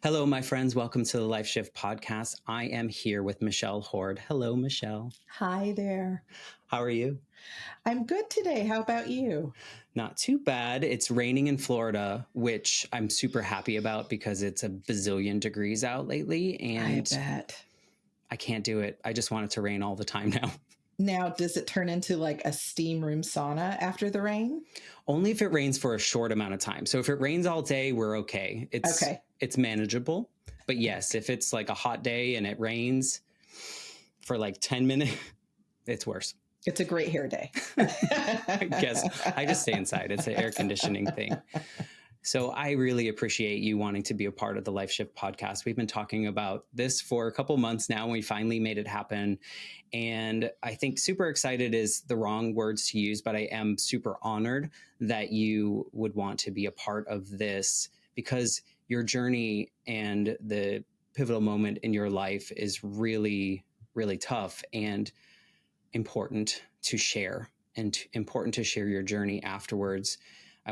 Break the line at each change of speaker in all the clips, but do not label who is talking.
Hello, my friends. Welcome to the Life Shift podcast. I am here with Michelle Hord. Hello, Michelle.
Hi there.
How are you?
I'm good today. How about you?
Not too bad. It's raining in Florida, which I'm super happy about because it's a bazillion degrees out lately, and
I bet.
I can't do it. I just want it to rain all the time now.
Now, does it turn into like a steam room sauna after the rain?
Only if it rains for a short amount of time. So if it rains all day, we're okay. It's manageable. But yes, if it's like a hot day and it rains for like 10 minutes, it's worse.
It's a great hair day.
I guess I just stay inside. It's an air conditioning thing. So I really appreciate you wanting to be a part of the Life Shift podcast. We've been talking about this for a couple months now, and we finally made it happen. And I think super excited is the wrong words to use, but I am super honored that you would want to be a part of this because your journey and the pivotal moment in your life is really, really tough and important to share, and important to share your journey afterwards.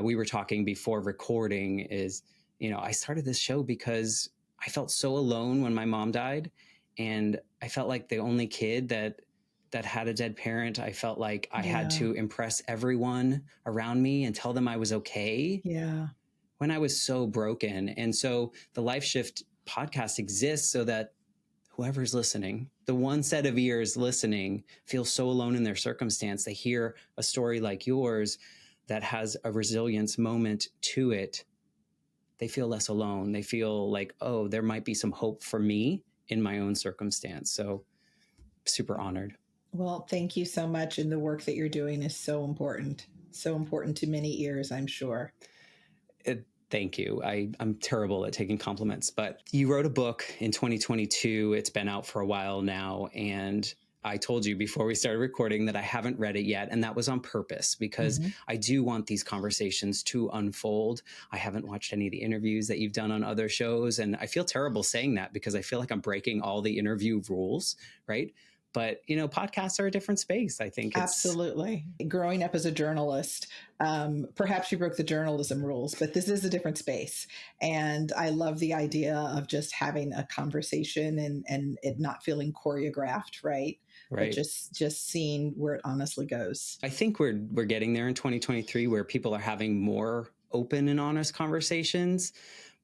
We were talking before recording is, I started this show because I felt so alone when my mom died, and I felt like the only kid that had a dead parent. I felt like I had to impress everyone around me and tell them I was okay.
Yeah.
When I was so broken. And so the Life Shift podcast exists so that whoever's listening, the one set of ears listening, feels so alone in their circumstance. They hear a story like yours that has a resilience moment to it. They feel less alone. They feel like, oh, there might be some hope for me in my own circumstance. So super honored.
Well, thank you so much. And the work that you're doing is so important to many ears, I'm sure.
Thank you. I'm terrible at taking compliments, but you wrote a book in 2022. It's been out for a while now. And I told you before we started recording that I haven't read it yet. And that was on purpose because I do want these conversations to unfold. I haven't watched any of the interviews that you've done on other shows. And I feel terrible saying that because I feel like I'm breaking all the interview rules, right? But, podcasts are a different space. I think
Absolutely. Growing up as a journalist, perhaps you broke the journalism rules, but this is a different space. And I love the idea of just having a conversation and it not feeling choreographed, right?
Right.
But just seeing where it honestly goes.
I think we're getting there in 2023 where people are having more open and honest conversations.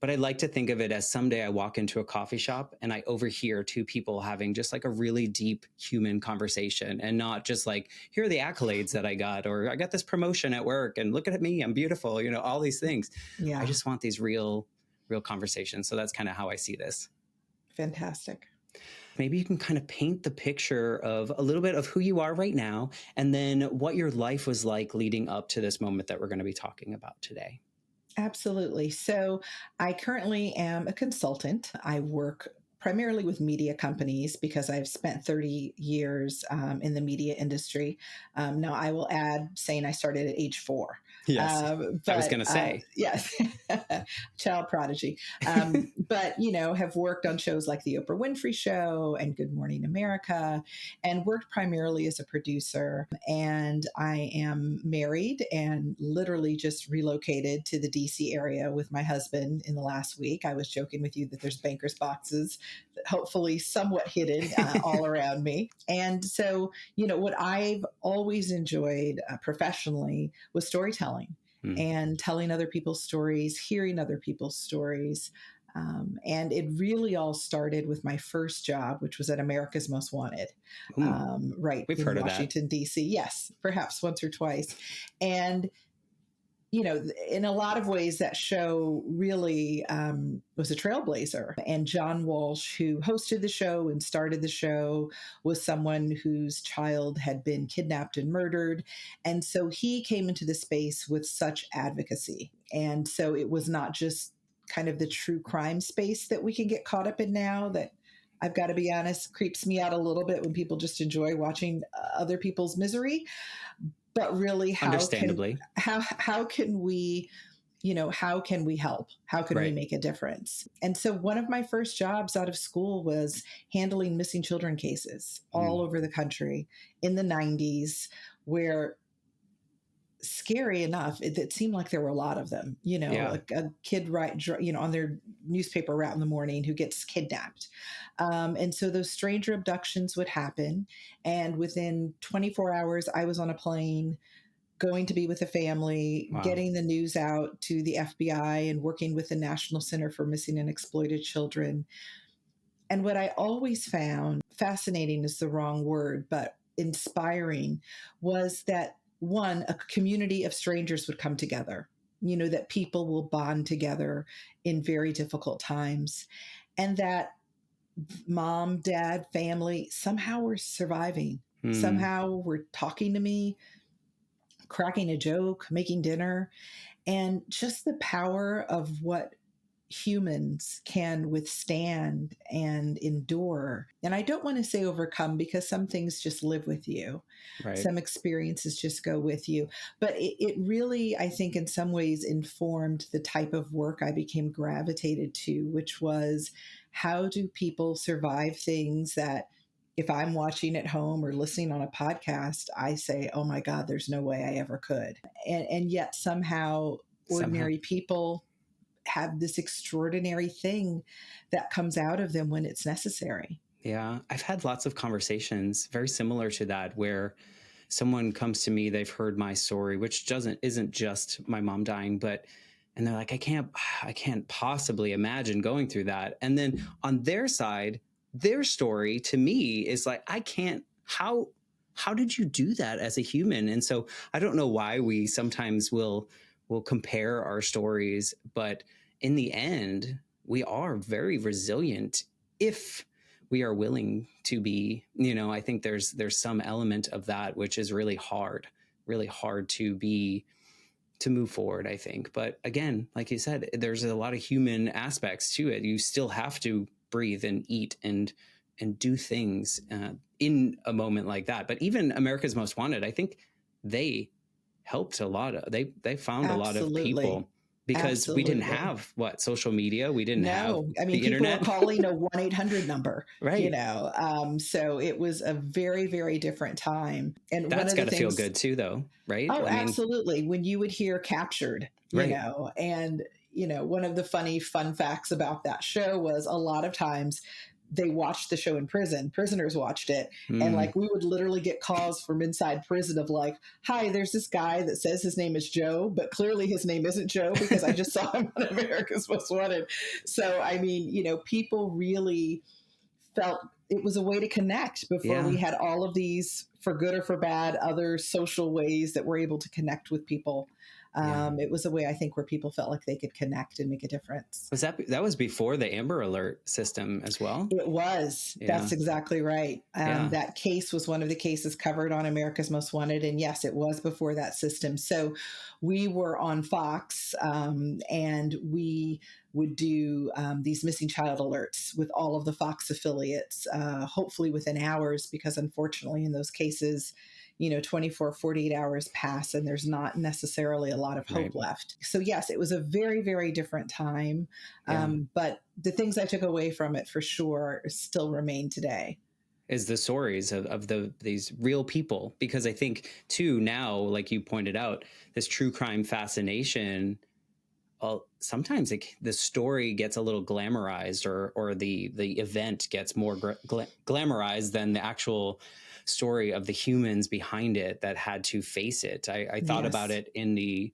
But I'd like to think of it as someday I walk into a coffee shop and I overhear two people having just like a really deep human conversation and not just like, here are the accolades that I got, or I got this promotion at work and look at me, I'm beautiful, all these things.
Yeah.
I just want these real conversations. So that's kind of how I see this.
Fantastic.
Maybe you can kind of paint the picture of a little bit of who you are right now and then what your life was like leading up to this moment that we're going to be talking about today.
Absolutely. So I currently am a consultant. I work primarily with media companies because I've spent 30 years in the media industry. Now, I will add saying I started at age 4.
Yes, I was going to say.
Yes, child prodigy. But, have worked on shows like The Oprah Winfrey Show and Good Morning America, and worked primarily as a producer. And I am married and literally just relocated to the DC area with my husband in the last week. I was joking with you that there's banker's boxes, hopefully somewhat hidden all around me. And so, what I've always enjoyed professionally was storytelling and telling other people's stories, hearing other people's stories. And it really all started with my first job, which was at America's Most Wanted, right
We've
in
heard
Washington, D.C. Yes, perhaps once or twice. And in a lot of ways, that show really was a trailblazer. And John Walsh, who hosted the show and started the show, was someone whose child had been kidnapped and murdered. And so he came into the space with such advocacy. And so it was not just kind of the true crime space that we can get caught up in now that, I've got to be honest, creeps me out a little bit when people just enjoy watching other people's misery. But really, how can we, how can we help? How can we make a difference? And so one of my first jobs out of school was handling missing children cases all over the country in the 90s, where scary enough, it seemed like there were a lot of them,
Yeah.
a kid, on their newspaper route in the morning who gets kidnapped. And so those stranger abductions would happen. And within 24 hours, I was on a plane going to be with a family,
Wow.
getting the news out to the FBI and working with the National Center for Missing and Exploited Children. And what I always found fascinating is the wrong word, but inspiring, was that one, a community of strangers would come together, that people will bond together in very difficult times. And that mom, dad, family somehow were surviving.
Hmm.
Somehow were talking to me, cracking a joke, making dinner, and just the power of what humans can withstand and endure. And I don't want to say overcome, because some things just live with you.
Right.
Some experiences just go with you. But it really, I think, in some ways informed the type of work I became gravitated to, which was, how do people survive things that, if I'm watching at home or listening on a podcast, I say, oh my God, there's no way I ever could. And yet somehow
Somehow.
ordinary people have this extraordinary thing that comes out of them when it's necessary.
Yeah. I've had lots of conversations very similar to that, where someone comes to me, they've heard my story, which isn't just my mom dying, and they're like, I can't possibly imagine going through that. And then on their side, their story to me is like, I can't, how did you do that as a human? And so I don't know why we sometimes will compare our stories, but in the end, we are very resilient if we are willing to be. I think there's some element of that which is really hard to move forward, I think. But again, like you said, there's a lot of human aspects to it. You still have to breathe and eat and do things in a moment like that. But even America's Most Wanted, I think they helped a lot of, they found a lot of
Absolutely.
people, because we didn't
Absolutely.
have social media, we didn't have
No, I mean,
the
people were
internet.
calling a 1-800 number,
Right.
so it was a very, very different time. And one
That's
of
got
the
to feel
things,
good too, though, right?
oh,
I mean,
absolutely. When you would hear captured,
right.
and, one of the fun facts about that show was, a lot of times they watched the show in prison. Prisoners watched it. And
Mm,
like, we would literally get calls from inside prison of like, hi, there's this guy that says his name is Joe, but clearly his name isn't Joe, because I just saw him on America's Most Wanted. So, I mean, people really felt it was a way to connect before we
yeah.
had all of these, for good or for bad, other social ways that we're able to connect with people.
Yeah.
It was a way, I think, where people felt like they could connect and make a difference.
That was before the Amber Alert system as well?
It was.
Yeah.
That's exactly right.
Yeah.
That case was one of the cases covered on America's Most Wanted. And yes, it was before that system. So we were on Fox, and we would do these missing child alerts with all of the Fox affiliates, hopefully within hours, because unfortunately in those cases, 24, 48 hours pass and there's not necessarily a lot of
Right.
hope left. So yes, it was a very, very different time.
Yeah.
But the things I took away from it for sure still remain today.
Is the stories of these real people, because I think too, now, like you pointed out, this true crime fascination, sometimes the story gets a little glamorized, or the event gets more glamorized than the actual story of the humans behind it that had to face it. I thought about
Yes.
it in the,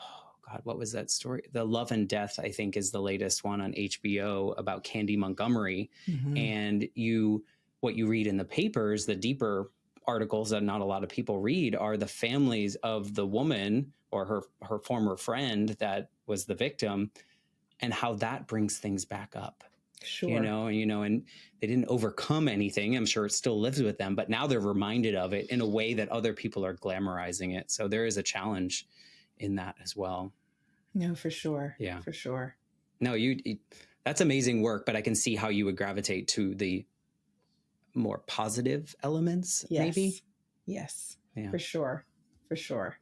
oh God, what was that story? The Love and Death, I think, is the latest one on HBO about Candy Montgomery.
Mm-hmm.
And what you read in the papers, the deeper articles that not a lot of people read, are the families of the woman or her former friend that was the victim, and how that brings things back up.
Sure.
And they didn't overcome anything. I'm sure it still lives with them, but now they're reminded of it in a way that other people are glamorizing it. So there is a challenge in that as well.
No, for sure.
Yeah.
For sure.
No, that's amazing work, but I can see how you would gravitate to the more positive elements,
Yes.
maybe.
Yes.
Yeah.
For sure. For sure.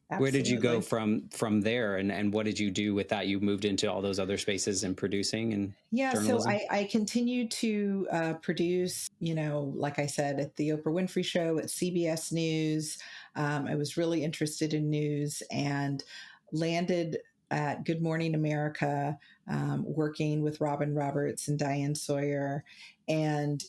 Absolutely.
Where did you go from there, and what did you do with that? You moved into all those other spaces and producing and journalism?
So I continued to produce, like I said, at the Oprah Winfrey Show, at CBS News. I was really interested in news and landed at Good Morning America, working with Robin Roberts and Diane Sawyer. And,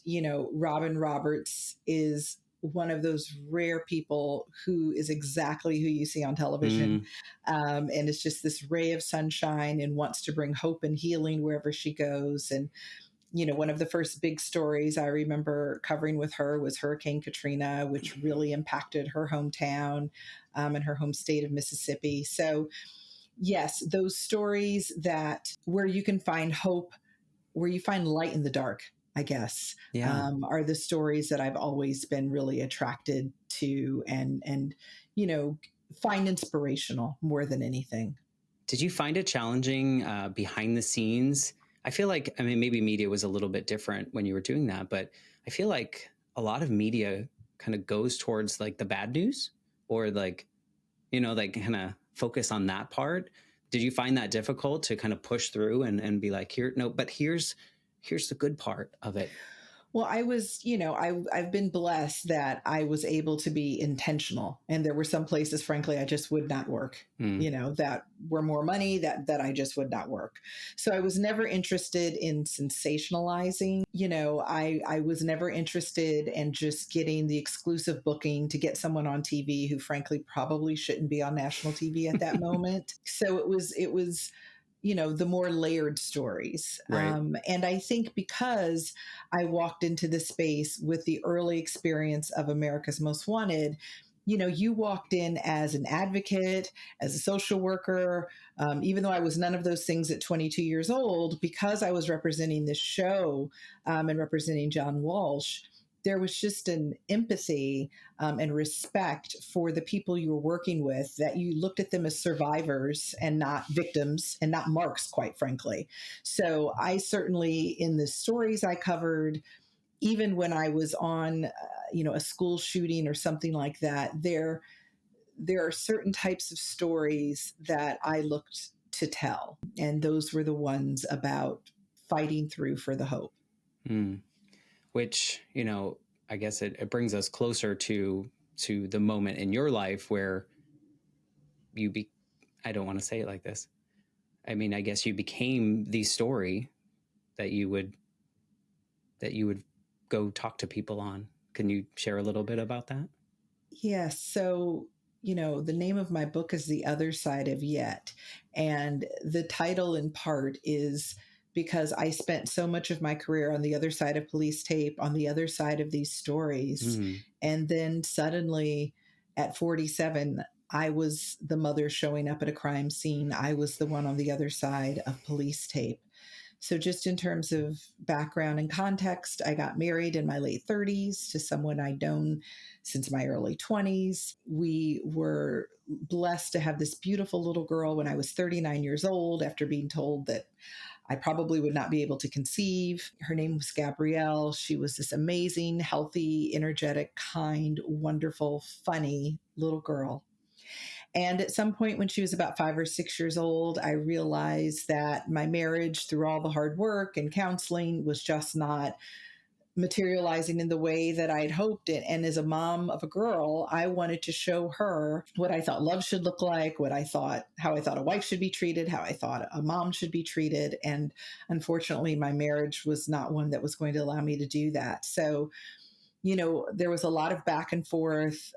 Robin Roberts is one of those rare people who is exactly who you see on television. And it's just this ray of sunshine and wants to bring hope and healing wherever she goes. And, one of the first big stories I remember covering with her was Hurricane Katrina, which really impacted her hometown and her home state of Mississippi. So, yes, those stories where you can find hope, where you find light in the dark, I guess, are the stories that I've always been really attracted to and find inspirational more than anything.
Did you find it challenging behind the scenes? I feel like, maybe media was a little bit different when you were doing that, but I feel like a lot of media kind of goes towards like the bad news or like kind of focus on that part. Did you find that difficult to kind of push through and be like, here's the good part of it?
Well, I was, I've been blessed that I was able to be intentional. And there were some places, frankly, I just would not work, that were more money that I just would not work. So I was never interested in sensationalizing. I was never interested in just getting the exclusive booking to get someone on TV who, frankly, probably shouldn't be on national TV at that moment. So it was, the more layered stories.
Right.
And I think because I walked into the space with the early experience of America's Most Wanted, you walked in as an advocate, as a social worker, even though I was none of those things at 22 years old, because I was representing this show and representing John Walsh. There was just an empathy and respect for the people you were working with, that you looked at them as survivors and not victims and not marks, quite frankly. So I certainly, in the stories I covered, even when I was on, a school shooting or something like that, there are certain types of stories that I looked to tell. And those were the ones about fighting through for the hope.
Which, I guess it brings us closer to the moment in your life where I don't want to say it like this. I guess you became the story that you would go talk to people on. Can you share a little bit about that?
Yes. So, the name of my book is The Other Side of Yet. And the title in part is because I spent so much of my career on the other side of police tape, on the other side of these stories. And then suddenly at 47, I was the mother showing up at a crime scene. I was the one on the other side of police tape. So just in terms of background and context, I got married in my late 30s to someone I'd known since my early 20s. We were blessed to have this beautiful little girl when I was 39 years old, after being told that I probably would not be able to conceive. Her name was Gabrielle. She was this amazing, healthy, energetic, kind, wonderful, funny little girl. And at some point when she was about 5 or 6 years old, I realized that my marriage, through all the hard work and counseling, was just not materializing in the way that I'd hoped it. And as a mom of a girl, I wanted to show her what I thought love should look like, how I thought a wife should be treated, how I thought a mom should be treated. And unfortunately, my marriage was not one that was going to allow me to do that. So, there was a lot of back and forth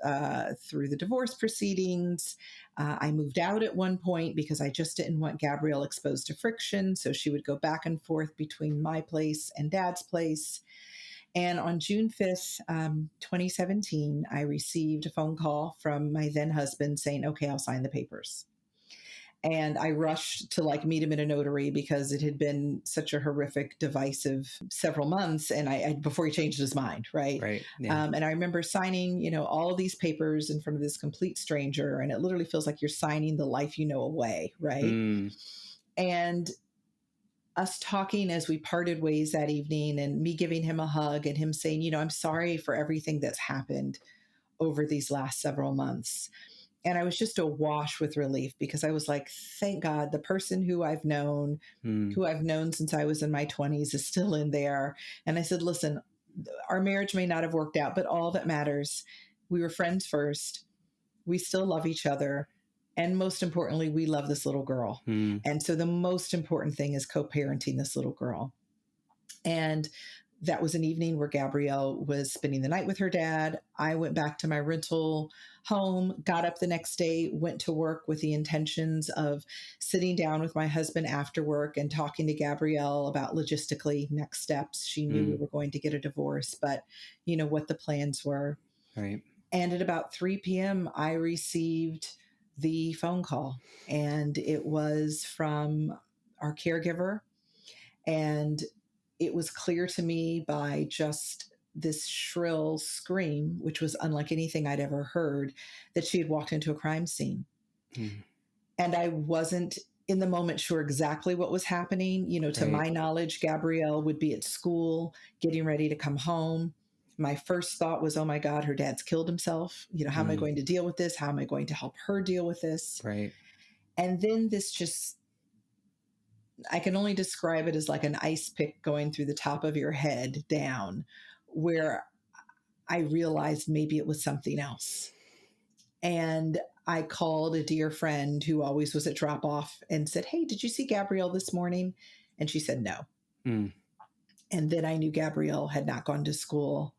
through the divorce proceedings. I moved out at one point because I just didn't want Gabrielle exposed to friction. So she would go back and forth between my place and Dad's place. And on June 5th, 2017, I received a phone call from my then husband saying, okay, I'll sign the papers. And I rushed to meet him in a notary because it had been such a horrific, divisive several months. And I before he changed his mind. Right.
Right. Yeah.
And I remember signing, all of these papers in front of this complete stranger. And it literally feels like you're signing the life away. Right. And us talking as we parted ways that evening, and me giving him a hug and him saying, I'm sorry for everything that's happened over these last several months. And I was just awash with relief, because I was like, thank God, the person who I've known since I was in my 20s is still in there. And I said, listen, our marriage may not have worked out, but all that matters, we were friends first. we still love each other. And most importantly, we love this little girl.
Mm.
And so the most important thing is co-parenting this little girl. And that was an evening where Gabrielle was spending the night with her dad. I went back to my rental home, got up the next day, went to work with the intentions of sitting down with my husband after work and talking to Gabrielle about logistically next steps. She knew we
Mm.
were going to get a divorce, but what the plans were.
Right.
And at about 3 p.m., I received the phone call, and it was from our caregiver. And it was clear to me by just this shrill scream, which was unlike anything I'd ever heard, that she had walked into a crime scene.
Mm.
And I wasn't in the moment sure exactly what was happening. To
Right.
my knowledge, Gabrielle would be at school getting ready to come home. My first thought was, oh my God, her dad's killed himself. How am I
Mm.
going to deal with this? How am I going to help her deal with this?
Right.
And then I can only describe it as like an ice pick going through the top of your head down, where I realized maybe it was something else. And I called a dear friend who always was at drop off and said, hey, did you see Gabrielle this morning? And she said no.
Mm.
And then I knew Gabrielle had not gone to school.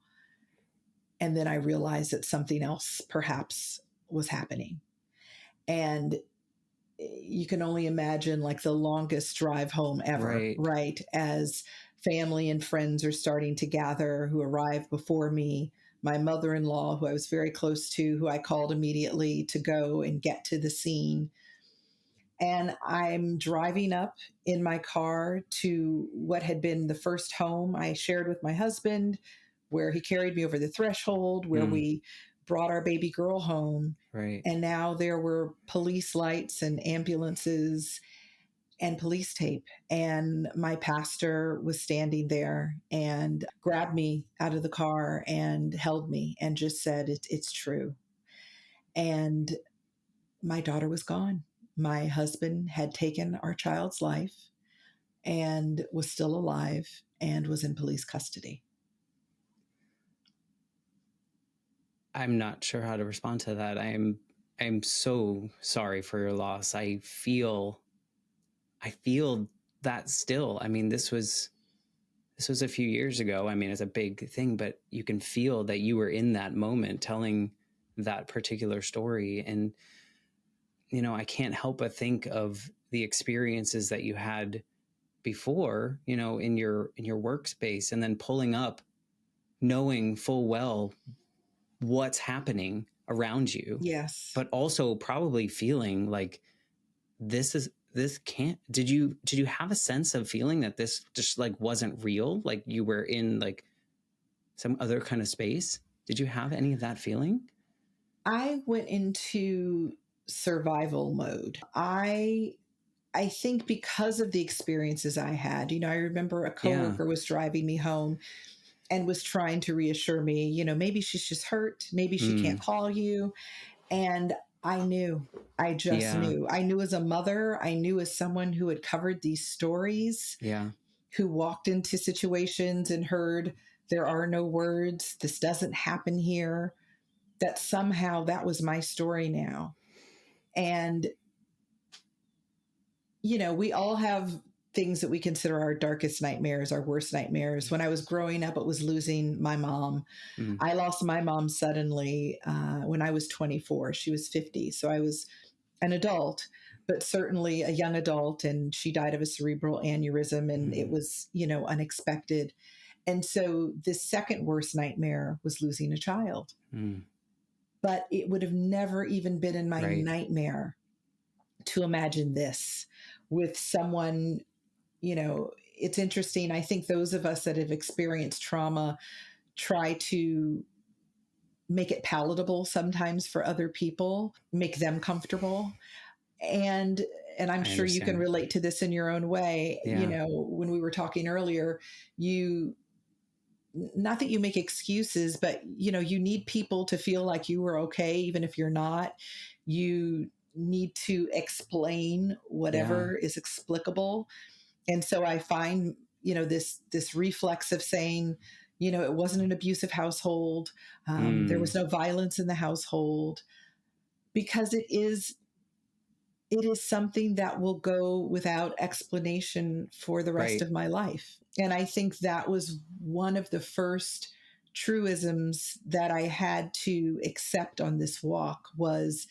And then I realized that something else perhaps was happening. And you can only imagine like the longest drive home ever, right? As family and friends are starting to gather who arrived before me. My mother-in-law, who I was very close to, who I called immediately to go and get to the scene. And I'm driving up in my car to what had been the first home I shared with my husband, where he carried me over the threshold, where we brought our baby girl home.
Right.
And now there were police lights and ambulances and police tape. And my pastor was standing there and grabbed me out of the car and held me and just said, it's true. And my daughter was gone. My husband had taken our child's life and was still alive and was in police custody.
I'm not sure how to respond to that. I'm so sorry for your loss. I feel that still. I mean, this was a few years ago. I mean, it's a big thing, but you can feel that you were in that moment telling that particular story. And, I can't help but think of the experiences that you had before, in your workspace, and then pulling up, knowing full well what's happening around you.
Yes.
But also probably feeling like this can't, did you have a sense of feeling that this just like wasn't real? Like you were in like some other kind of space? Did you have any of that feeling?
I went into survival mode. I think because of the experiences I had, I remember a coworker was driving me home and was trying to reassure me, maybe she's just hurt. Maybe she can't call you. And I knew, I just knew. I knew as a mother, I knew as someone who had covered these stories, who walked into situations and heard, there are no words, this doesn't happen here, that somehow that was my story now. And, we all have things that we consider our darkest nightmares, our worst nightmares. When I was growing up, it was losing my mom. I lost my mom suddenly when I was 24. She was 50. So I was an adult, but certainly a young adult. And she died of a cerebral aneurysm. And it was, unexpected. And so the second worst nightmare was losing a child. But it would have never even been in my nightmare to imagine this with someone. It's interesting. I think those of us that have experienced trauma try to make it palatable sometimes for other people, make them comfortable. And I'm sure you can relate to this in your own way. When we were talking earlier, not that you make excuses, but you need people to feel like you were okay, even if you're not. You need to explain whatever is explicable. And so I find, this reflex of saying, it wasn't an abusive household. There was no violence in the household. because it is something that will go without explanation for the rest
Right.
of my life. And I think that was one of the first truisms that I had to accept on this walk was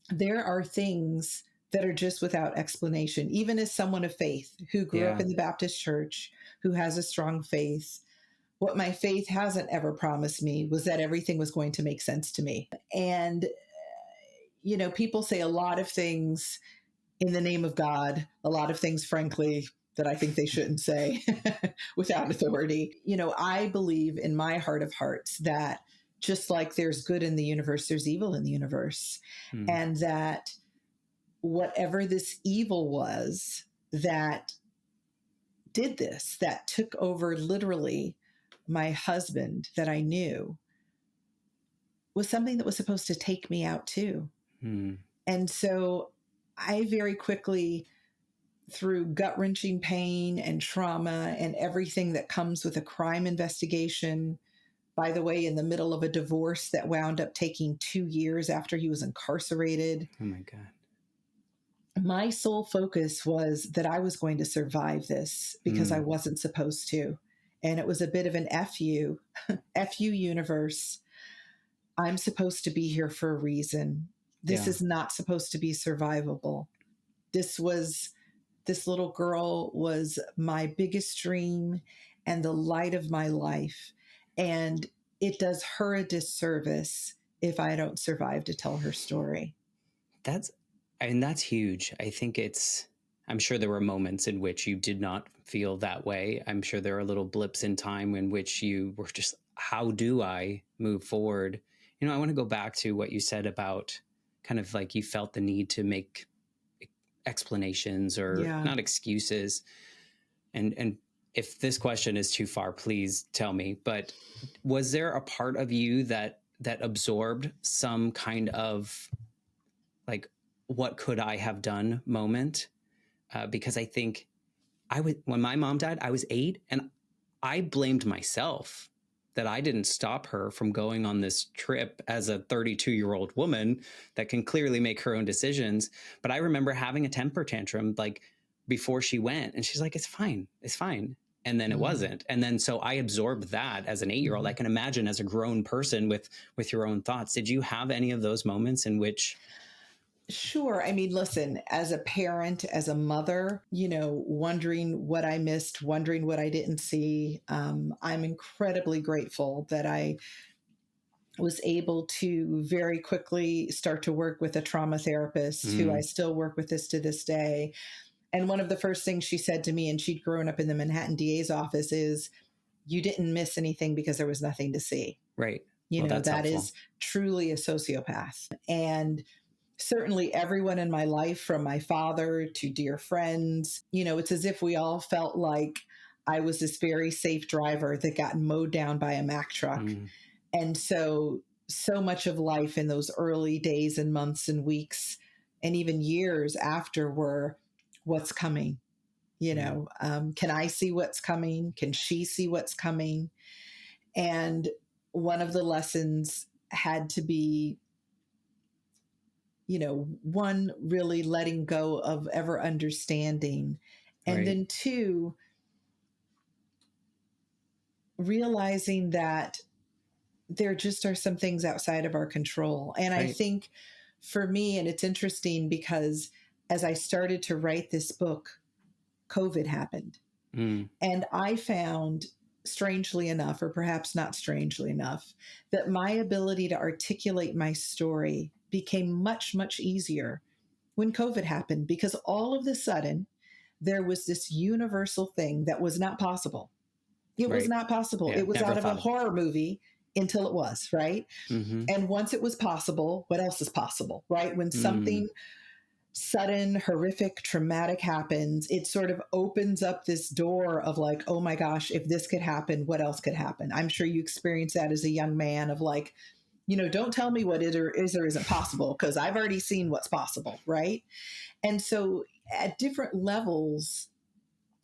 there are things that are just without explanation. Even as someone of faith who grew up
Yeah.
in the Baptist church, who has a strong faith, what my faith hasn't ever promised me was that everything was going to make sense to me. And, people say a lot of things in the name of God, a lot of things, frankly, that I think they shouldn't say without authority. I believe in my heart of hearts that just like there's good in the universe, there's evil in the universe.
Mm.
And that whatever this evil was that did this, that took over literally my husband that I knew, was something that was supposed to take me out too.
Mm.
And so I very quickly, through gut-wrenching pain and trauma and everything that comes with a crime investigation, by the way, in the middle of a divorce that wound up taking 2 years after he was incarcerated,
Oh my God.
my sole focus was that I was going to survive this because I wasn't supposed to. And it was a bit of an FU, FU universe. I'm supposed to be here for a reason. This is not supposed to be survivable. This little girl was my biggest dream and the light of my life. And it does her a disservice if I don't survive to tell her story.
That's huge. I think I'm sure there were moments in which you did not feel that way. I'm sure there are little blips in time in which you were just, how do I move forward? I want to go back to what you said about kind of like you felt the need to make explanations or not excuses. And if this question is too far, please tell me. But was there a part of you that absorbed some kind of like, what could I have done moment? Because I think when my mom died, I was 8 and I blamed myself that I didn't stop her from going on this trip as a 32-year-old woman that can clearly make her own decisions. But I remember having a temper tantrum like before she went, and she's like, it's fine. It's fine. And then it wasn't. And then so I absorbed that as an 8-year-old. I can imagine as a grown person with your own thoughts. Did you have any of those moments in which?
Sure. I mean, listen, as a parent, as a mother, wondering what I missed, wondering what I didn't see, I'm incredibly grateful that I was able to very quickly start to work with a trauma therapist who I still work with to this day. And one of the first things she said to me, and she'd grown up in the Manhattan DA's office, is, you didn't miss anything because there was nothing to see.
Right.
That
helpful.
is truly a sociopath. And certainly everyone in my life, from my father to dear friends, it's as if we all felt like I was this very safe driver that got mowed down by a Mack truck. And so much of life in those early days and months and weeks and even years after were, what's coming? Can I see what's coming? Can she see what's coming? And one of the lessons had to be, one, really letting go of ever understanding. And then 2, realizing that there just are some things outside of our control. And I think for me, and it's interesting because as I started to write this book, COVID happened. And I found, strangely enough, or perhaps not strangely enough, that my ability to articulate my story became much, much easier when COVID happened, because all of a sudden there was this universal thing that was not possible. It was not possible.
Yeah,
it was out of a horror movie until it was, right? And once it was possible, what else is possible, right? When something sudden, horrific, traumatic happens, it sort of opens up this door of like, oh my gosh, if this could happen, what else could happen? I'm sure you experienced that as a young man of like, don't tell me what is or isn't possible, because I've already seen what's possible, right? And so at different levels,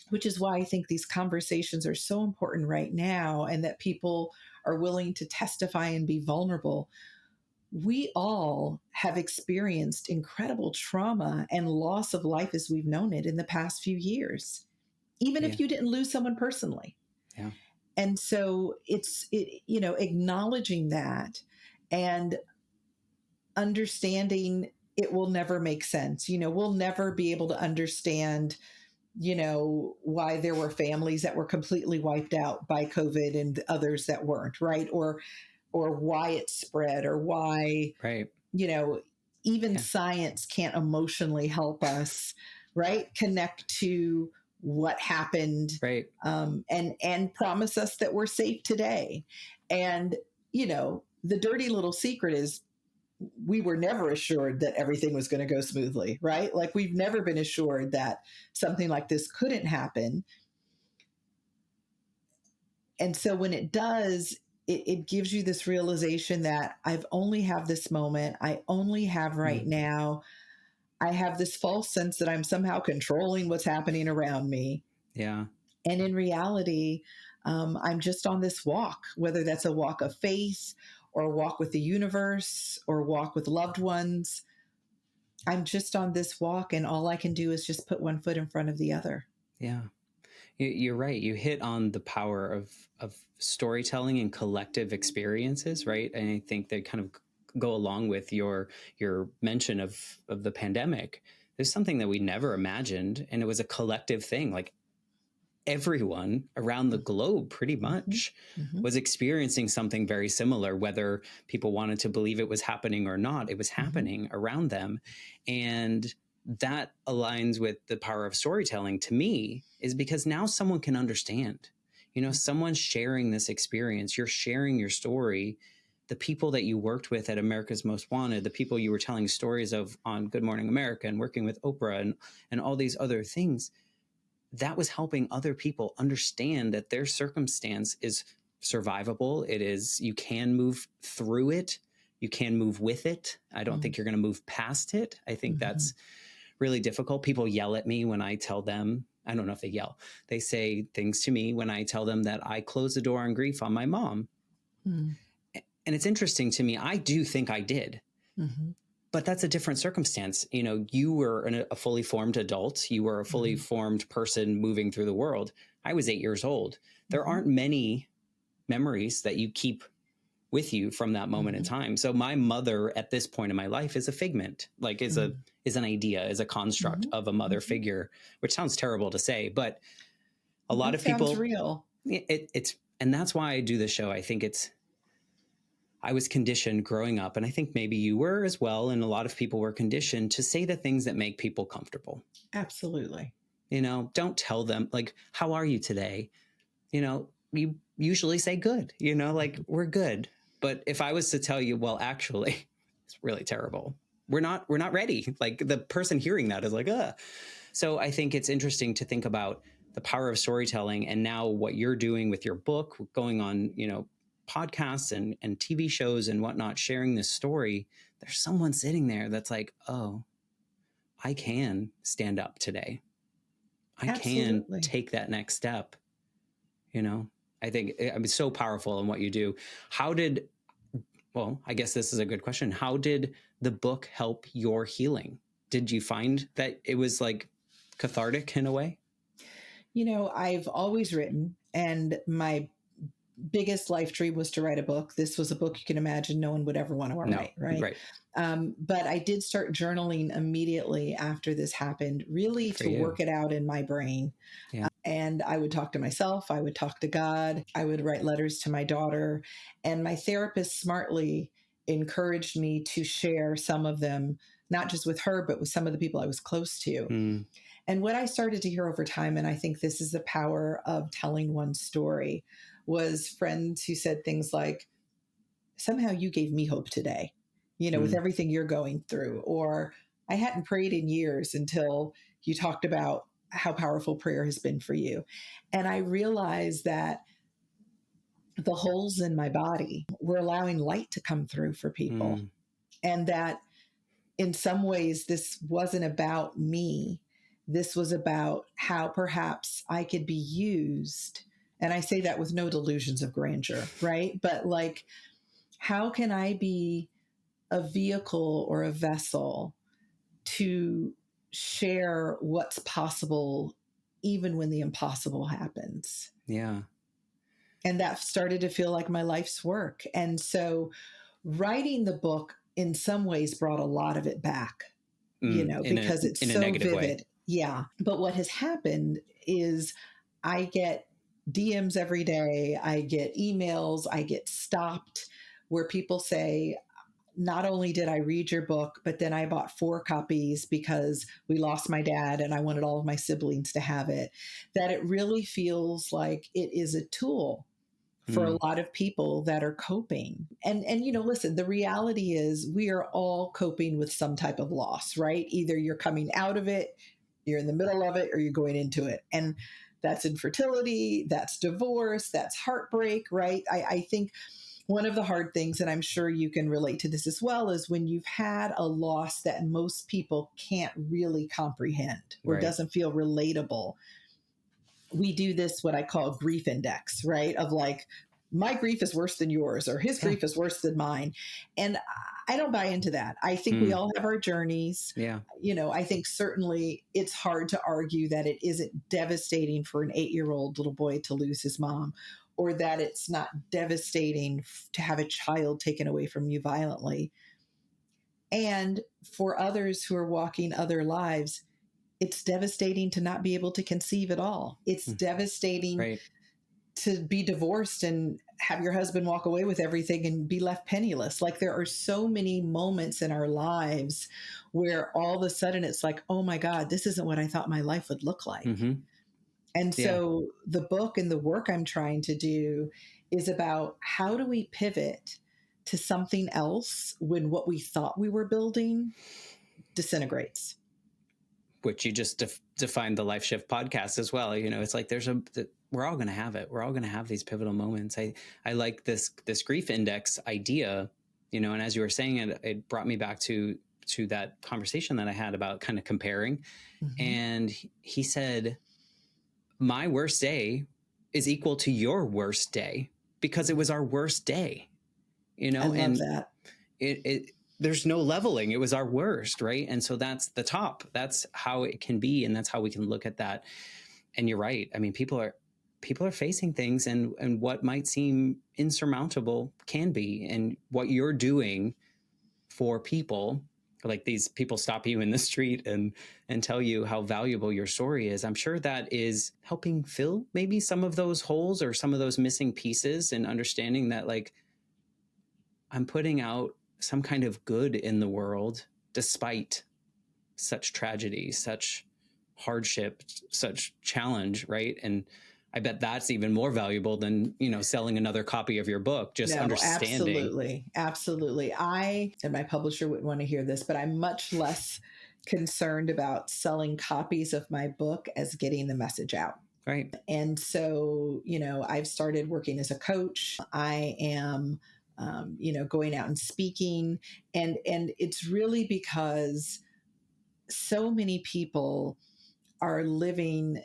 which is why I think these conversations are so important right now, and that people are willing to testify and be vulnerable. we all have experienced incredible trauma and loss of life as we've known it in the past few years, even
Yeah.
if you didn't lose someone personally.
Yeah.
And so acknowledging that and understanding it will never make sense. We'll never be able to understand, why there were families that were completely wiped out by COVID and others that weren't, right? Or why it spread, or why,
Right.
even
Yeah.
science can't emotionally help us, right? Connect to what happened,
Right.
and promise us that we're safe today. And, the dirty little secret is we were never assured that everything was going to go smoothly, right? Like we've never been assured that something like this couldn't happen. And so when it does, it gives you this realization that I've only have this moment. I only have right now. I have this false sense that I'm somehow controlling what's happening around me.
Yeah.
And in reality, I'm just on this walk, whether that's a walk of faith or a walk with the universe or walk with loved ones. I'm just on this walk, and all I can do is just put one foot in front of the other.
Yeah. You're right. You hit on the power of storytelling and collective experiences, right? And I think they kind of go along with your mention of the pandemic. There's something that we never imagined, and it was a collective thing. Like everyone around the globe pretty much was experiencing something very similar, whether people wanted to believe it was happening or not. It was happening around them. And that aligns with the power of storytelling to me, is because now someone can understand, someone's sharing this experience. You're sharing your story. The people that you worked with at America's Most Wanted, the people you were telling stories of on Good Morning America and working with Oprah and all these other things, that was helping other people understand that their circumstance is survivable. It is, you can move through it. You can move with it. I don't think you're going to move past it. I think that's really difficult. People yell at me when I tell them, I don't know if they yell, they say things to me when I tell them that I closed the door on grief on my mom. And it's interesting to me. I do think I did. But that's a different circumstance. You were a fully formed adult. You were a fully formed person moving through the world. I was 8 years old. There aren't many memories that you keep with you from that moment in time. So my mother at this point in my life is a figment, like is an idea, is a construct of a mother figure, which sounds terrible to say, but a lot of people,
sounds real.
It's, and that's why I do the show. I think I was conditioned growing up, and I think maybe you were as well, and a lot of people were conditioned to say the things that make people comfortable.
Absolutely.
Don't tell them, like, how are you today? You usually say good, like, we're good. But if I was to tell you, well, actually, it's really terrible, we're not ready. Like, the person hearing that is like, ugh. So I think it's interesting to think about the power of storytelling, and now what you're doing with your book, going on, podcasts and TV shows and whatnot, sharing this story. There's someone sitting there that's like, oh, I can stand up today. I can take that next step. I think it's so powerful in what you do. I guess this is a good question. How did the book help your healing? Did you find that it was like cathartic in a way?
I've always written, and my biggest life dream was to write a book. This was a book you can imagine no one would ever want to write, right? But I did start journaling immediately after this happened, really to work it out in my brain.
Yeah.
And I would talk to myself, I would talk to God, I would write letters to my daughter, and my therapist smartly encouraged me to share some of them, not just with her, but with some of the people I was close to. And what I started to hear over time, and I think this is the power of telling one story, was friends who said things like, somehow you gave me hope today, with everything you're going through. Or I hadn't prayed in years until you talked about how powerful prayer has been for you. And I realized that the holes in my body were allowing light to come through for people. And that in some ways, this wasn't about me. This was about how perhaps I could be used. And I say that with no delusions of grandeur, right? But like, how can I be a vehicle or a vessel to share what's possible, even when the impossible happens.
Yeah.
And that started to feel like my life's work. And so writing the book in some ways brought a lot of it back, because it's
in a
so
negative way.
vivid. Yeah. But what has happened is I get DMs every day, I get emails, I get stopped where people say, not only did I read your book, but then I bought 4 copies because we lost my dad and I wanted all of my siblings to have it. That it really feels like it is a tool for a lot of people that are coping. And listen, the reality is we are all coping with some type of loss, right? Either you're coming out of it, you're in the middle of it, or you're going into it. And that's infertility, that's divorce, that's heartbreak, right? I think one of the hard things, and I'm sure you can relate to this as well, is when you've had a loss that most people can't really comprehend or
Right.
doesn't feel relatable. We do this, what I call grief index, right? Of like, my grief is worse than yours, or his grief is worse than mine. And I don't buy into that. I think we all have our journeys.
Yeah.
I think certainly it's hard to argue that it isn't devastating for an 8-year-old little boy to lose his mom, or that it's not devastating to have a child taken away from you violently. And for others who are walking other lives, it's devastating to not be able to conceive at all. It's devastating to be divorced and have your husband walk away with everything and be left penniless. Like, there are so many moments in our lives where all of a sudden it's like, oh my God, this isn't what I thought my life would look like. And so the book and the work I'm trying to do is about how do we pivot to something else when what we thought we were building disintegrates.
Which you just defined the Life Shift podcast as well. It's like we're all going to have it. We're all going to have these pivotal moments. I like this grief index idea, and as you were saying it brought me back to that conversation that I had about kind of comparing. And he said, my worst day is equal to your worst day because it was our worst day,
I love that.
There's no leveling. It was our worst, right? And so that's the top. That's how it can be, and that's how we can look at that. And you're right. I mean, people are facing things, and what might seem insurmountable can be. And what you're doing for people, like these people stop you in the street and tell you how valuable your story is, I'm sure that is helping fill maybe some of those holes or some of those missing pieces, and understanding that, like, I'm putting out some kind of good in the world despite such tragedy, such hardship, such challenge, right? And I bet that's even more valuable than, selling another copy of your book, just understanding.
Absolutely. And my publisher wouldn't want to hear this, but I'm much less concerned about selling copies of my book as getting the message out.
Right.
And so, I've started working as a coach. I am going out and speaking. And it's really because so many people are living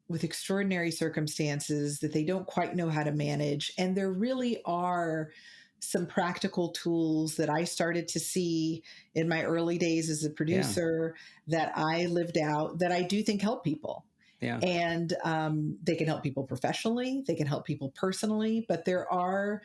with extraordinary circumstances that they don't quite know how to manage. And there really are some practical tools that I started to see in my early days as a producer that I lived out that I do think help people.
Yeah.
And they can help people professionally, they can help people personally, but there are,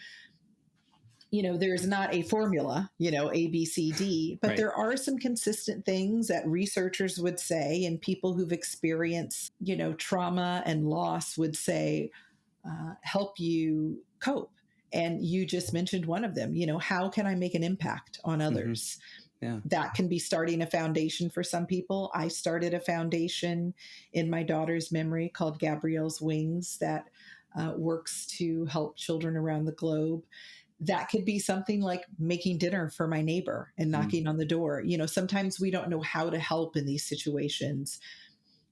there's not a formula, A, B, C, D, but there are some consistent things that researchers would say, and people who've experienced, trauma and loss would say, help you cope. And you just mentioned one of them, how can I make an impact on others?
Yeah.
That can be starting a foundation for some people. I started a foundation in my daughter's memory called Gabrielle's Wings that works to help children around the globe. That could be something like making dinner for my neighbor and knocking on the door. Sometimes we don't know how to help in these situations,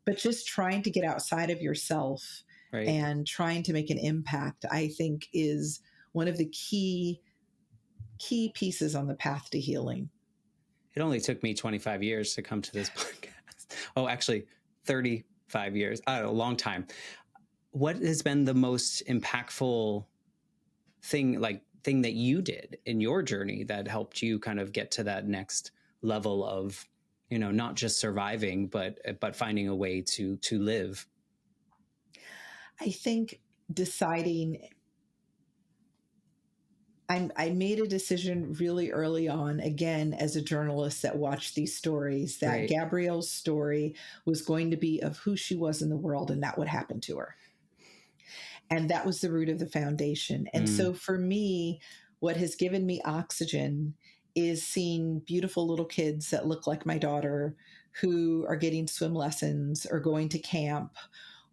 but just trying to get outside of yourself and trying to make an impact, I think, is one of the key pieces on the path to healing.
It only took me 25 years to come to this podcast. Oh, actually 35 years. I don't know, a long time. What has been the most impactful thing, like thing that you did in your journey that helped you kind of get to that next level of, not just surviving, but finding a way to live?
I think deciding, I made a decision really early on, again, as a journalist that watched these stories, that
Right.
Gabrielle's story was going to be of who she was in the world and not what happened to her. And that was the root of the foundation. And so for me, what has given me oxygen is seeing beautiful little kids that look like my daughter who are getting swim lessons or going to camp,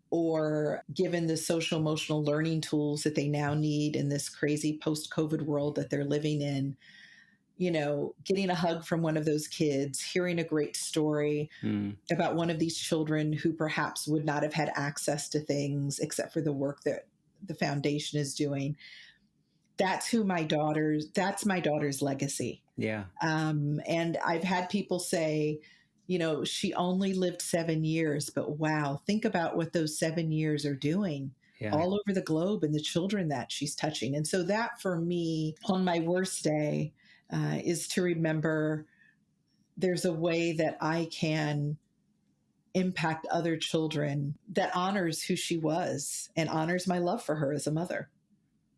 or given the social emotional learning tools that they now need in this crazy post-COVID world that they're living in. Getting a hug from one of those kids, hearing a great story about one of these children who perhaps would not have had access to things except for the work that the foundation is doing. That's my daughter's legacy.
Yeah.
And I've had people say, she only lived 7 years, but wow, think about what those 7 years are doing all over the globe and the children that she's touching. And so that for me, on my worst day, is to remember there's a way that I can impact other children that honors who she was and honors my love for her as a mother.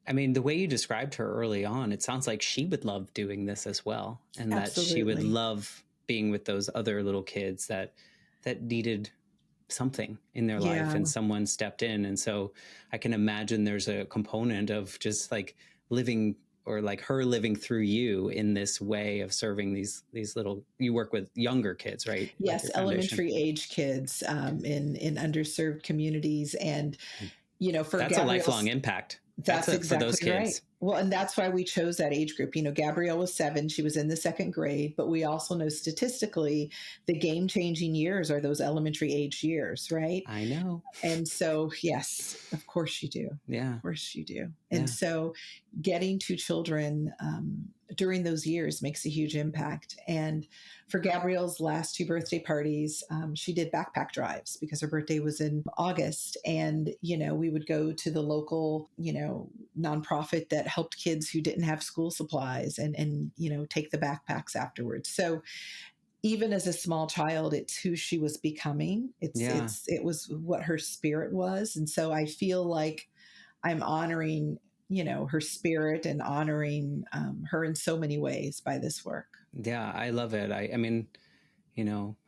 I mean, the way you described her early on, it sounds like she would love doing this as well. And
Absolutely.
that she would love being with those other little kids that needed something in their life, and someone stepped in. And so I can imagine there's a component of just like living, or like her living through you in this way of serving these little, you work with younger kids, right?
Yes, elementary age kids in underserved communities. And, for
that's a lifelong impact.
That's exactly
for those kids.
Right. Well, and that's why we chose that age group. Gabrielle was 7. She was in the 2nd grade, but we also know statistically the game-changing years are those elementary age years, right?
I know.
And so, yes, of course you do.
Yeah.
Of course you do. And so getting to children during those years makes a huge impact. And for Gabrielle's last 2 birthday parties, she did backpack drives because her birthday was in August. And, we would go to the local, nonprofit that helped kids who didn't have school supplies and take the backpacks afterwards. So even as a small child, it's who she was becoming. It was what her spirit was. And so I feel like I'm honoring, her spirit and honoring her in so many ways by this work.
Yeah, I love it. I mean,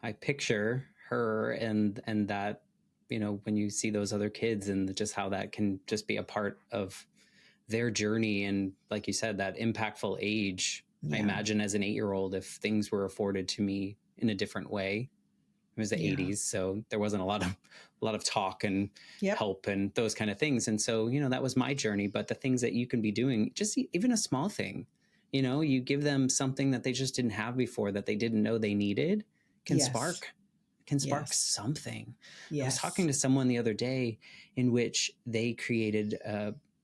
I picture her and that, when you see those other kids and just how that can just be a part of their journey. And like you said, that impactful age. I imagine as an 8-year-old, if things were afforded to me in a different way. It was the 80s, so there wasn't a lot of talk and help and those kind of things. And so, that was my journey. But the things that you can be doing, just even a small thing, you give them something that they just didn't have before, that they didn't know they needed, can spark something. I was talking to someone the other day in which they created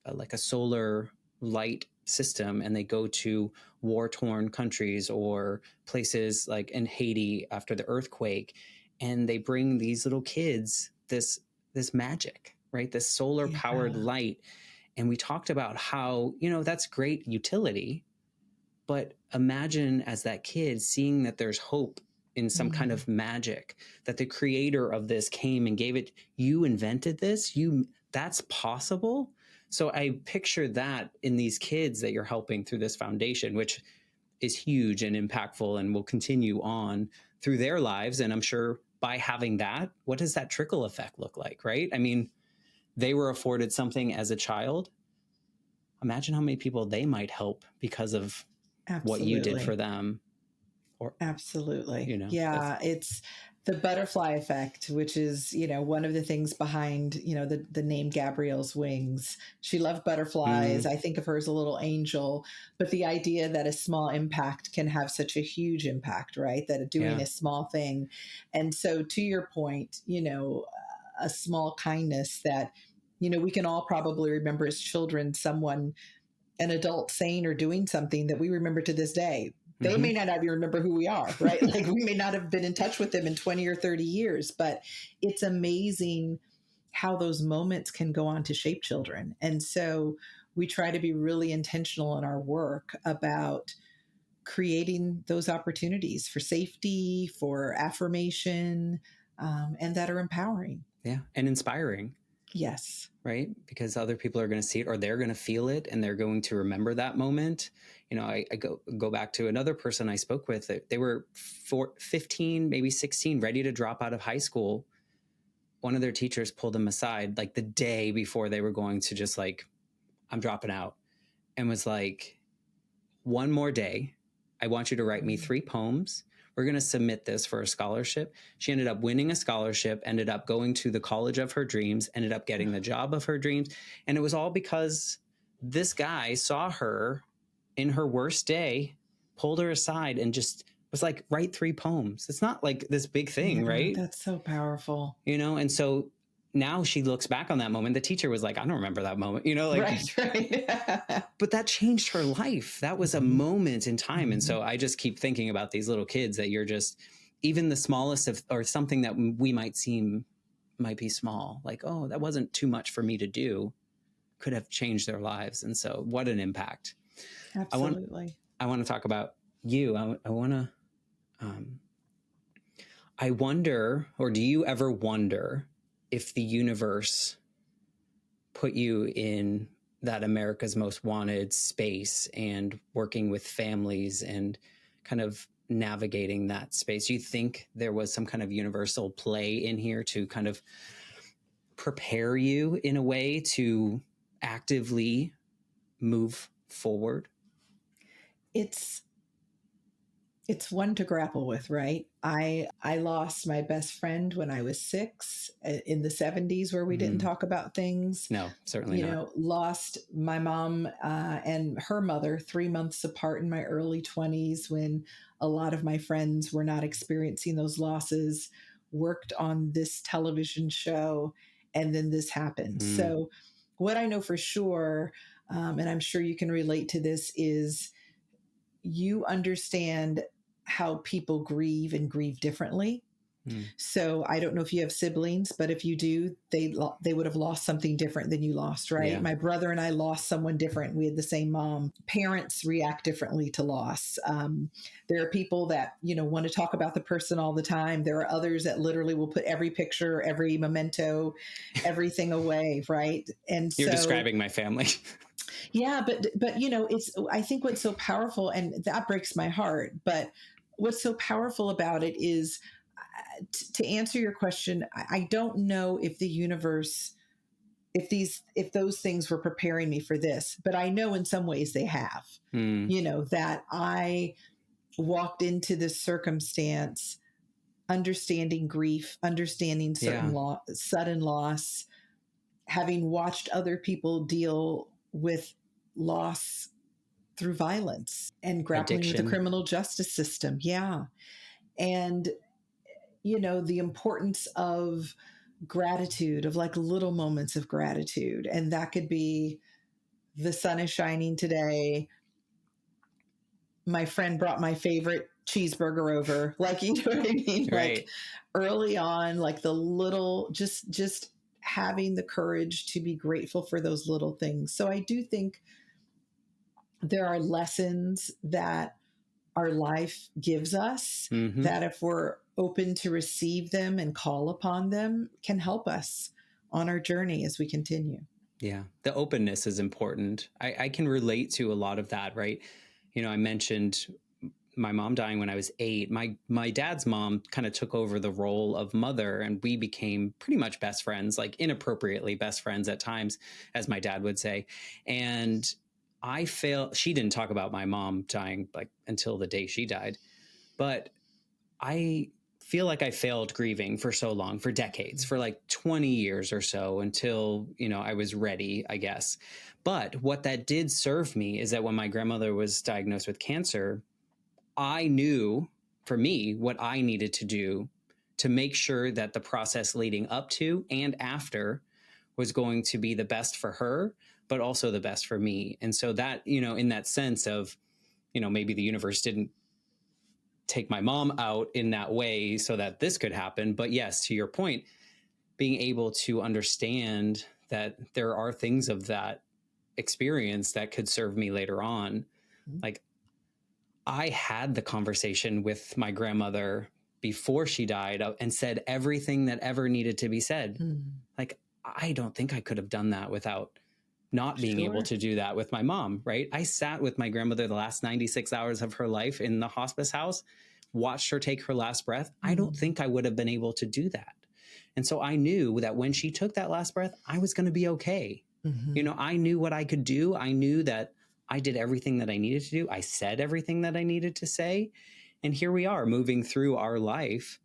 like a solar light system, and they go to war-torn countries or places like in Haiti after the earthquake, and they bring these little kids this magic, right? This solar powered light. And we talked about how, that's great utility, but imagine as that kid seeing that there's hope in some kind of magic, that the creator of this came and gave it, you invented this, that's possible. So I picture that in these kids that you're helping through this foundation, which is huge and impactful and will continue on through their lives. And I'm sure by having that, what does that trickle effect look like, right? I mean, they were afforded something as a child. Imagine how many people they might help because of what you did for them.
Absolutely. It's the butterfly effect, which is, one of the things behind, the name Gabrielle's wings. She loved butterflies. I think of her as a little angel, but the idea that a small impact can have such a huge impact, right? That doing a small thing. And so to your point, a small kindness that, we can all probably remember as children, an adult saying or doing something that we remember to this day. They may not even remember who we are, right? Like we may not have been in touch with them in 20 or 30 years, but it's amazing how those moments can go on to shape children. And so we try to be really intentional in our work about creating those opportunities for safety, for affirmation, and that are empowering.
Yeah. And inspiring.
Yes.
Right? Because other people are going to see it, or they're going to feel it, and they're going to remember that moment. I go back to another person I spoke with. They were 15, maybe 16, ready to drop out of high school. One of their teachers pulled them aside like the day before they were going to just like, I'm dropping out, and was like, one more day. I want you to write me 3 poems. We're going to submit this for a scholarship. She ended up winning a scholarship, ended up going to the college of her dreams, ended up getting the job of her dreams. And it was all because this guy saw her in her worst day, pulled her aside, and just was like, write 3 poems. It's not like this big thing, right?
That's so powerful.
And so now she looks back on that moment. The teacher was like, I don't remember that moment,
right.
But that changed her life. That was a moment in time. And so I just keep thinking about these little kids that you're just, even the smallest of, or something that we might be small, like, oh, that wasn't too much for me to do, could have changed their lives. And so what an impact.
Absolutely.
I want to talk about you. I wonder, or do you ever wonder if the universe put you in that America's Most Wanted space and working with families and kind of navigating that space? Do you think there was some kind of universal play in here to kind of prepare you in a way to actively move forward?
It's one to grapple with, right? I lost my best friend when I was 6 in the 70s, where we didn't talk about things.
No, certainly not.
Lost my mom and her mother 3 months apart in my early 20s, when a lot of my friends were not experiencing those losses. Worked on this television show, and then this happened. So what I know for sure, and I'm sure you can relate to this, is you understand how people grieve and grieve differently. So I don't know if you have siblings, but if you do, they would have lost something different than you lost, right?
Yeah.
My brother and I lost someone different. We had the same mom. Parents react differently to loss. There are people that, want to talk about the person all the time. There are others that literally will put every picture, every memento, everything away, right? And
you're describing my family.
Yeah, but I think what's so powerful, and that breaks my heart, but what's so powerful about it is, to answer your question, I don't know if the universe, if those things were preparing me for this, but I know in some ways they have. That I walked into this circumstance understanding grief, understanding sudden loss, having watched other people deal with loss through violence and grappling with the criminal justice system. Yeah. And, the importance of gratitude, of like little moments of gratitude. And that could be, the sun is shining today. My friend brought my favorite cheeseburger over. Like, you know what I mean?
Right.
Like early on, like the little, just having the courage to be grateful for those little things. So I do think there are lessons that our life gives us that, if we're open to receive them and call upon them, can help us on our journey as we continue.
Yeah. The openness is important. I can relate to a lot of that, right? I mentioned my mom dying when I was 8. My dad's mom kind of took over the role of mother, and we became pretty much best friends, like inappropriately best friends at times, as my dad would say. And she didn't talk about my mom dying like until the day she died. But I feel like I failed grieving for so long, for decades, for like 20 years or so, until, I was ready, I guess. But what that did serve me is that when my grandmother was diagnosed with cancer, I knew, for me, what I needed to do to make sure that the process leading up to and after was going to be the best for her, but also the best for me. And so that, in that sense of, maybe the universe didn't take my mom out in that way so that this could happen. But yes, to your point, being able to understand that there are things of that experience that could serve me later on. Like, I had the conversation with my grandmother before she died and said everything that ever needed to be said. Like, I don't think I could have done that without not being able to do that with my mom, right? I sat with my grandmother the last 96 hours of her life in the hospice house, watched her take her last breath. I don't think I would have been able to do that. And so I knew that when she took that last breath, I was going to be okay. You know, I knew what I could do. I knew that I did everything that I needed to do. I said everything that I needed to say. And here we are moving through our life,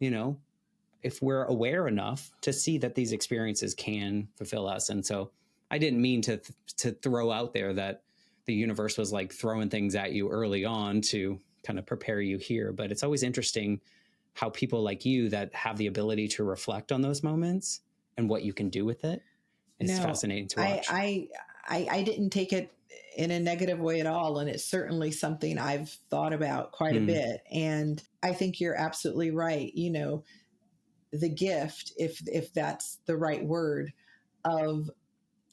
you know, if we're aware enough to see that these experiences can fulfill us. And so I didn't mean to throw out there that the universe was like throwing things at you early on to kind of prepare you here. But it's always interesting how people like you that have the ability to reflect on those moments and what you can do with it. It's fascinating to watch.
I didn't take it in a negative way at all. And it's certainly something I've thought about quite a bit. And I think you're absolutely right. You know, the gift, if that's the right word, of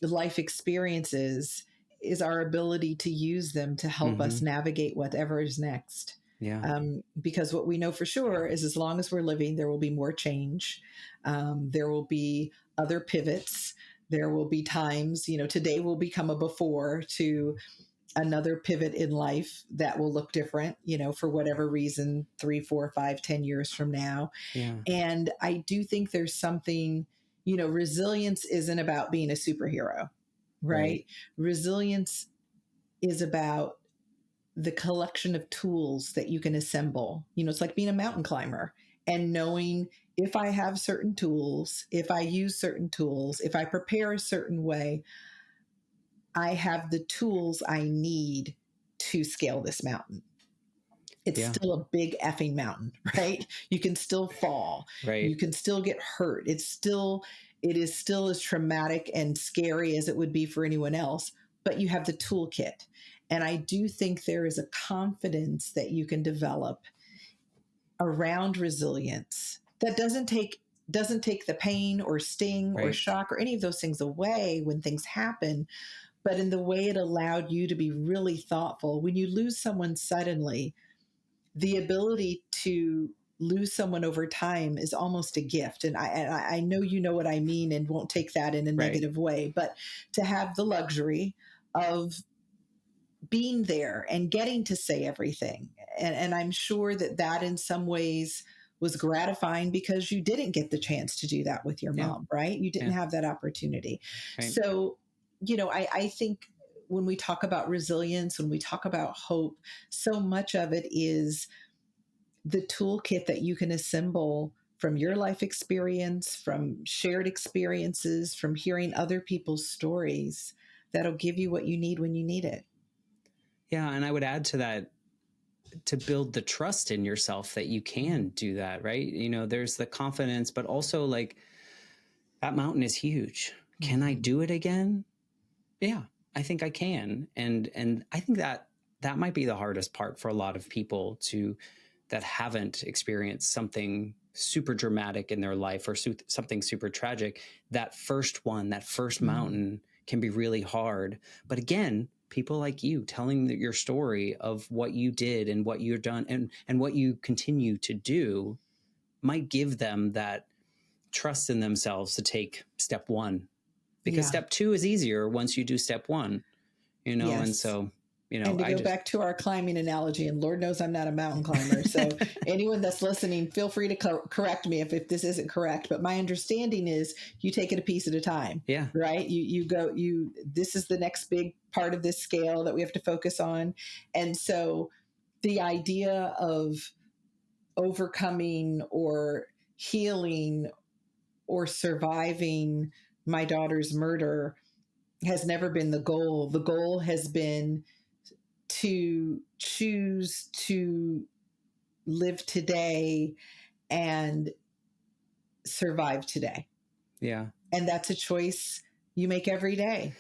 life experiences is our ability to use them to help us navigate whatever is next.
Yeah.
Because what we know for sure is as long as we're living, there will be more change. There will be other pivots. There will be times, you know, today will become a before to another pivot in life that will look different, you know, for whatever reason, 3, 4, 5, 10 years from now.
Yeah.
And I do think there's something, you know, resilience isn't about being a superhero, right? Resilience is about the collection of tools that you can assemble. You know, it's like being a mountain climber and knowing if I have certain tools, if I use certain tools, if I prepare a certain way, I have the tools I need to scale this mountain. It's still a big effing mountain, right? You can still fall. You can still get hurt. It is still as traumatic and scary as it would be for anyone else, but you have the toolkit. And I do think there is a confidence that you can develop around resilience that doesn't take the pain or sting or shock or any of those things away when things happen, but in the way it allowed you to be really thoughtful. When you lose someone suddenly, the ability to lose someone over time is almost a gift. And I know you know what I mean and won't take that in a negative way, but to have the luxury of being there and getting to say everything. And I'm sure that in some ways was gratifying because you didn't get the chance to do that with your mom, right? You didn't have that opportunity. So, you know, I think when we talk about resilience, when we talk about hope, so much of it is the toolkit that you can assemble from your life experience, from shared experiences, from hearing other people's stories that'll give you what you need when you need it.
Yeah. And I would add to that, to build the trust in yourself that you can do that, right? You know, there's the confidence, but also like that mountain is huge. Can I do it again? Yeah, I think I can. And I think that might be the hardest part for a lot of people that haven't experienced something super dramatic in their life or something super tragic. That first mountain can be really hard. But again, people like you telling your story of what you did and what you've done and what you continue to do might give them that trust in themselves to take step one, because step two is easier once you do step one, you know? And so, you know,
and to go back to our climbing analogy, and Lord knows I'm not a mountain climber. So anyone that's listening, feel free to correct me if this isn't correct. But my understanding is you take it a piece at a time. Yeah. Right. This is the next big part of this scale that we have to focus on. And so the idea of overcoming or healing or surviving my daughter's murder has never been the goal. The goal has been to choose to live today and survive today. Yeah. And that's a choice you make every day.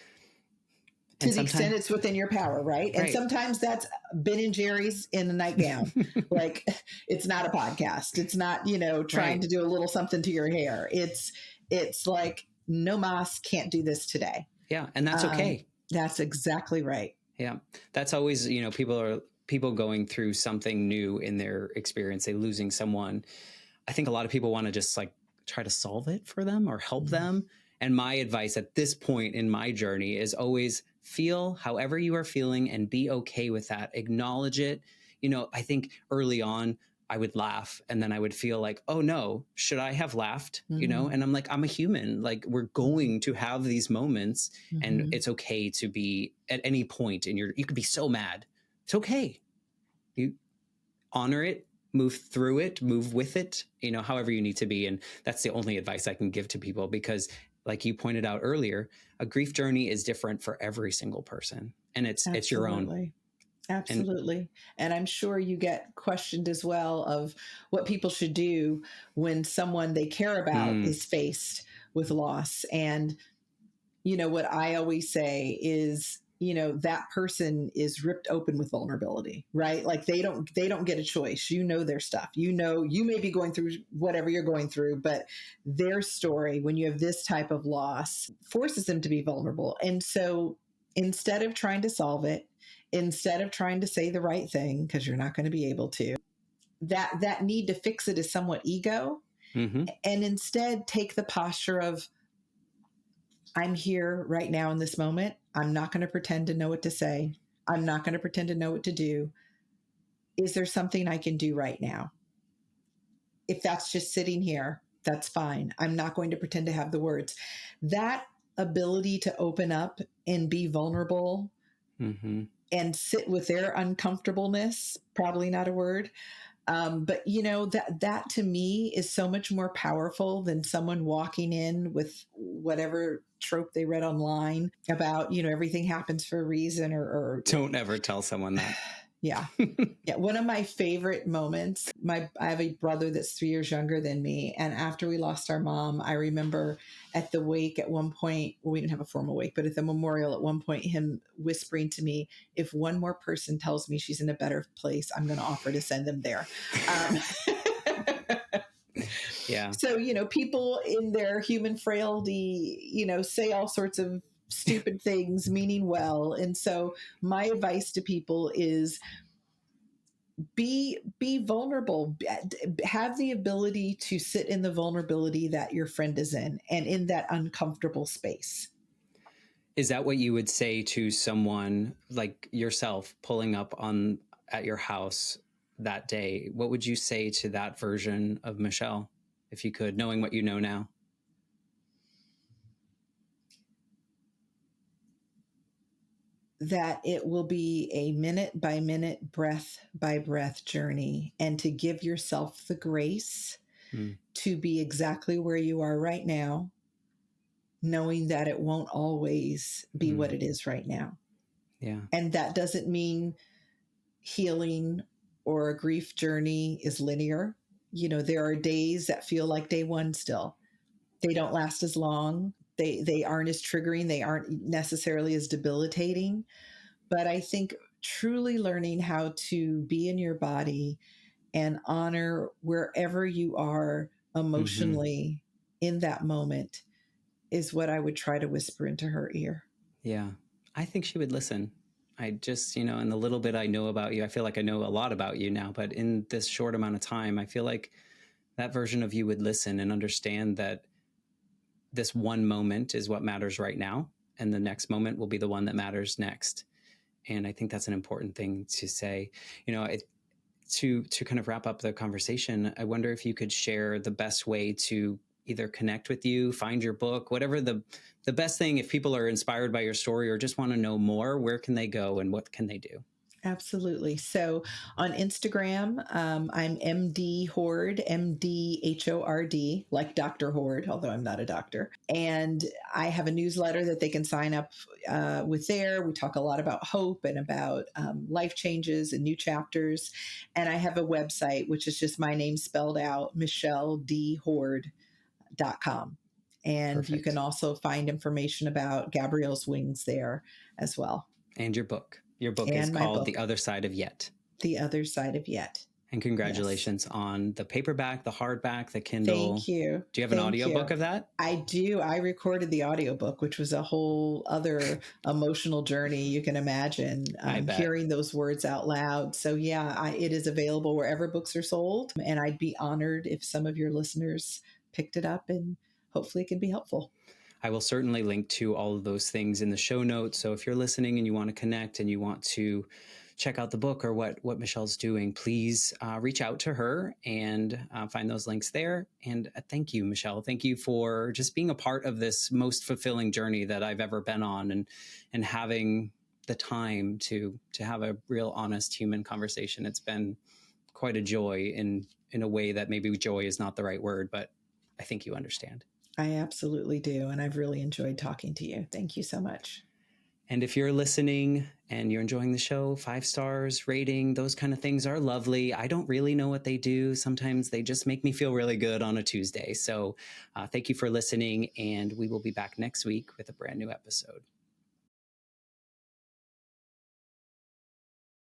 To the extent it's within your power, right? And sometimes that's Ben and Jerry's in a nightgown. Like, it's not a podcast. It's not, you know, trying to do a little something to your hair. It's like, no mas, can't do this today.
Yeah. And that's okay.
That's exactly right.
Yeah. That's always, people going through something new in their experience, they losing someone. I think a lot of people want to just like try to solve it for them or help them. And my advice at this point in my journey is always feel however you are feeling and be okay with that. Acknowledge it. I think early on I would laugh and then I would feel like, oh no, should I have laughed? And I'm like, I'm a human. Like we're going to have these moments and it's okay to be at any point in you could be so mad. It's okay. You honor it, move through it, move with it, however you need to be. And that's the only advice I can give to people because like you pointed out earlier, a grief journey is different for every single person and it's your own.
Absolutely. And I'm sure you get questioned as well of what people should do when someone they care about is faced with loss. And, what I always say is, that person is ripped open with vulnerability, right? Like they don't get a choice. Their stuff, you may be going through whatever you're going through, but their story, when you have this type of loss, forces them to be vulnerable. And so instead of trying to solve it, instead of trying to say the right thing, because you're not going to be able to, that need to fix it is somewhat ego. And instead take the posture of, I'm here right now in this moment. I'm not going to pretend to know what to say. I'm not going to pretend to know what to do. Is there something I can do right now? If that's just sitting here, that's fine. I'm not going to pretend to have the words. That ability to open up and be vulnerable and sit with their uncomfortableness, probably not a word. But that to me is so much more powerful than someone walking in with whatever trope they read online about, everything happens for a reason or
don't ever tell someone that.
Yeah. Yeah. One of my favorite moments, I have a brother that's 3 years younger than me. And after we lost our mom, I remember at the wake at one point, we didn't have a formal wake, but at the memorial at one point, him whispering to me, if one more person tells me she's in a better place, I'm going to offer to send them there.
Yeah.
So, people in their human frailty, say all sorts of stupid things, meaning well. And so my advice to people is be vulnerable, have the ability to sit in the vulnerability that your friend is in and in that uncomfortable space.
Is that what you would say to someone like yourself pulling up at your house that day? What would you say to that version of Michelle, if you could, knowing what you know now?
That it will be a minute by minute, breath by breath journey, and to give yourself the grace to be exactly where you are right now, knowing that it won't always be what it is right now.
Yeah.
And that doesn't mean healing or a grief journey is linear. There are days that feel like day one still. They don't last as long. They aren't as triggering. They aren't necessarily as debilitating. But I think truly learning how to be in your body and honor wherever you are emotionally in that moment is what I would try to whisper into her ear.
Yeah. I think she would listen. I just, in the little bit I know about you, I feel like I know a lot about you now, but in this short amount of time, I feel like that version of you would listen and understand that this one moment is what matters right now. And the next moment will be the one that matters next. And I think that's an important thing to say. To kind of wrap up the conversation, I wonder if you could share the best way to either connect with you, find your book, whatever the best thing, if people are inspired by your story or just want to know more, where can they go and what can they do?
Absolutely. So on Instagram, I'm MD Hord, MDHORD, like Dr. Hord, although I'm not a doctor. And I have a newsletter that they can sign up with there. We talk a lot about hope and about life changes and new chapters. And I have a website, which is just my name spelled out, MichelleDHord.com. And Perfect. You can also find information about Gabrielle's Wings there as well.
And your book. Your book is called The Other Side of Yet.
The Other Side of Yet.
And congratulations on the paperback, the hardback, the Kindle.
Thank you.
Do you have an audiobook of that?
I do. I recorded the audiobook, which was a whole other emotional journey you can imagine,
I bet.
hearing those words out loud. So yeah, it is available wherever books are sold. And I'd be honored if some of your listeners picked it up, and hopefully it can be helpful.
I will certainly link to all of those things in the show notes. So if you're listening and you want to connect and you want to check out the book or what Michelle's doing, please reach out to her and find those links there. And thank you, Michelle. Thank you for just being a part of this most fulfilling journey that I've ever been on, and having the time to have a real honest human conversation. It's been quite a joy in a way that maybe joy is not the right word, but I think you understand.
I absolutely do. And I've really enjoyed talking to you. Thank you so much.
And if you're listening and you're enjoying the show, 5 stars, rating, those kind of things are lovely. I don't really know what they do. Sometimes they just make me feel really good on a Tuesday. So thank you for listening, and we will be back next week with a brand new episode.